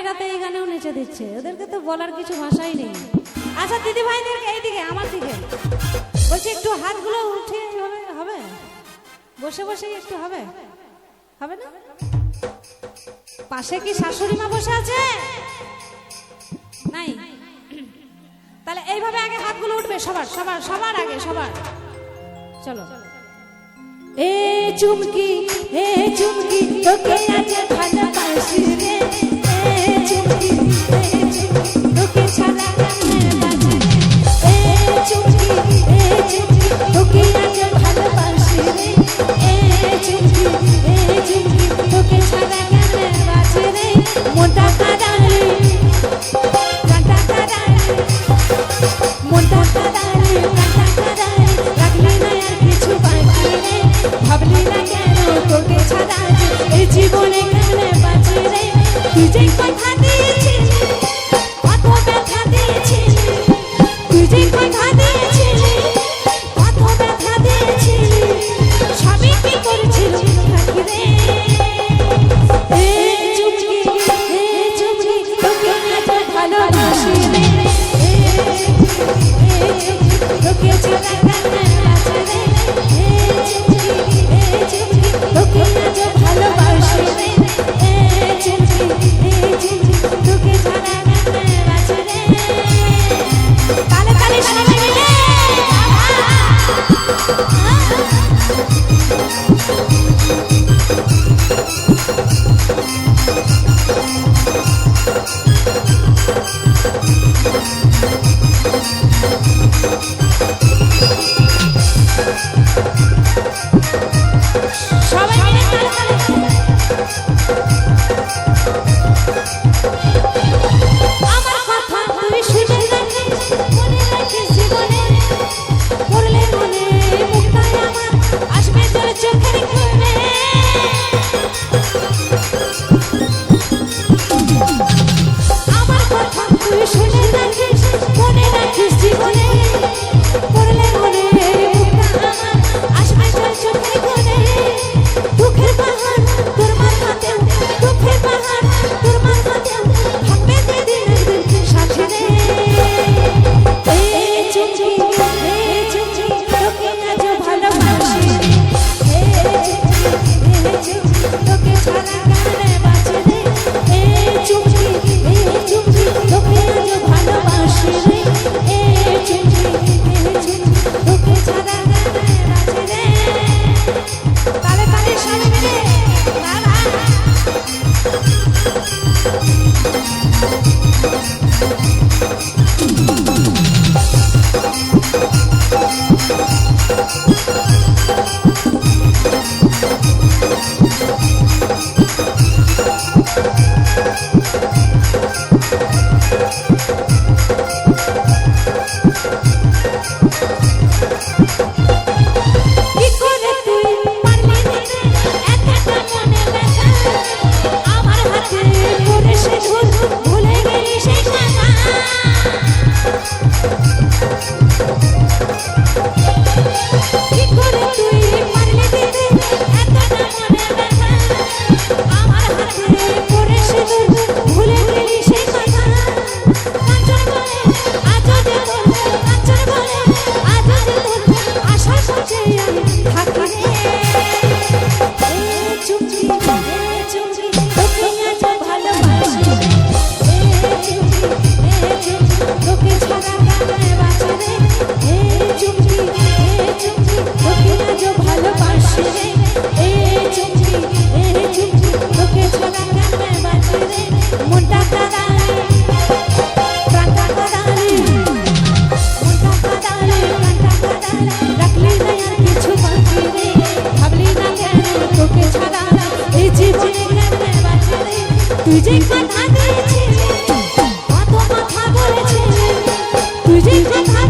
ভাইরা তো এই গানেও নেচে দিচ্ছে, ওদেরকে তো বলার কিছু ভাষাই নেই। আচ্ছা দিদি ভাইদেরকে এইদিকে আমার দিকে বলছি, একটু হাতগুলো উঠে হবে, হবে বসে বসে একটু হবে, হবে না? পাশে কি শাশুড়ি মা বসে আছে? নাই? তাহলে এইভাবে আগে হাতগুলো উঠবে সবার সবার সবার আগে, সবার। চলো। এ চুমকি তোকে আজ ভালোবাসি রে, এ চুমকি তোকে ছাড়া কেমনে বাঁচি রে, এ চুমকি তোকে আজ ভালোবাসি রে, এ চুমকি তোকে ছাড়া কেমনে বাঁচি রে, মোটা কাদারে কাঁটা কাদারে, মোটা কাদারে কাঁটা কাদারে, রাখলি না আর কিছু বাকি রে, ভাবলি না কেন তোকে ছাড়া এই জীবনে কেমনে বাঁচি রে, তুই যে কথা দিয়েছিলি কত ব্যথা দিয়েছিলি, তুই যে কথা দিয়েছিলি কত ব্যথা দিয়েছিলি, সবই কি করেছিলি থাকি রে, এ চুমকি তোকে আজ ভালোবাসি রে, তোকে ছাড়া কেমনে বাঁচি রে, তোকে আজ ভালোবাসি রে, তোকে ছাড়া কেমনে বাঁচি রে, তালে তালে সবাই মিলে সবাই মিলে তালে তালে। আমার কথা তুই শুনে রাখিস, মনে রাখিস জীবনে, পড়লে মনে মুক্তায় আমার আসবে তোর চোখের কোণে, আমার কথা তুই শুনে রাখিস, মনে রাখিস জীবনে, পড়লে মনে মুক্তা আমার আসবে তোর চোখের কোণে, দুঃখের পাহাড় তোর মাথাতেও, দুঃখের পাহাড় তোর মাথাতেও ভাঙবে যেদিন একদিন সাথে রে, এ চুমকি তোকে আজ ভালোবাসি রে, এ চুমকি তোকে ছাড়া কেমনে বাঁচি রে, এ চুমকি তোকে আজ ভালোবাসি রে, এ চুমকি তোকে ছাড়া কেমনে বাঁচি রে, তালে তালে সবাই মিলে বাবা। কি করে তুই পারলি দিতে এতটা মনে ব্যথা, আমার হাতে পড়ে সে ধুল, ভুলে গেলি সেই কথা, কি করে তুই পারলি দিতে এতটা মনে ব্যথা, আমার হাতে পড়ে সে ধুল, ভুলে গেলি সেই কথা, কাঞ্চন বলে আজও যে তোর, কাঞ্চন বলে আজও যে তোর আশা করছে আমি থাকি রে, এ চুমকি তোকে আজ ভালোবাসি রে, এ চুমকি তোকে ছাড়া কেমনে বাঁচি রে, এ চুমকি তোকে আজ ভালোবাসি রে, এ চুমকি তোকে ছাড়া কেমনে বাঁচি রে, মনটা কাদারে প্রাণটা কাদারে, মনটা কাদারে প্রাণটা কাদারে, রাখলি না আর কিছু বাকি রে, ভাবলি না কেন তোকে ছাড়া এই জীবনে কেমনে বাঁচি রে, তুই যে কথা দিয়েছিলি কত কথা বলেছিলি, তুই যে কথা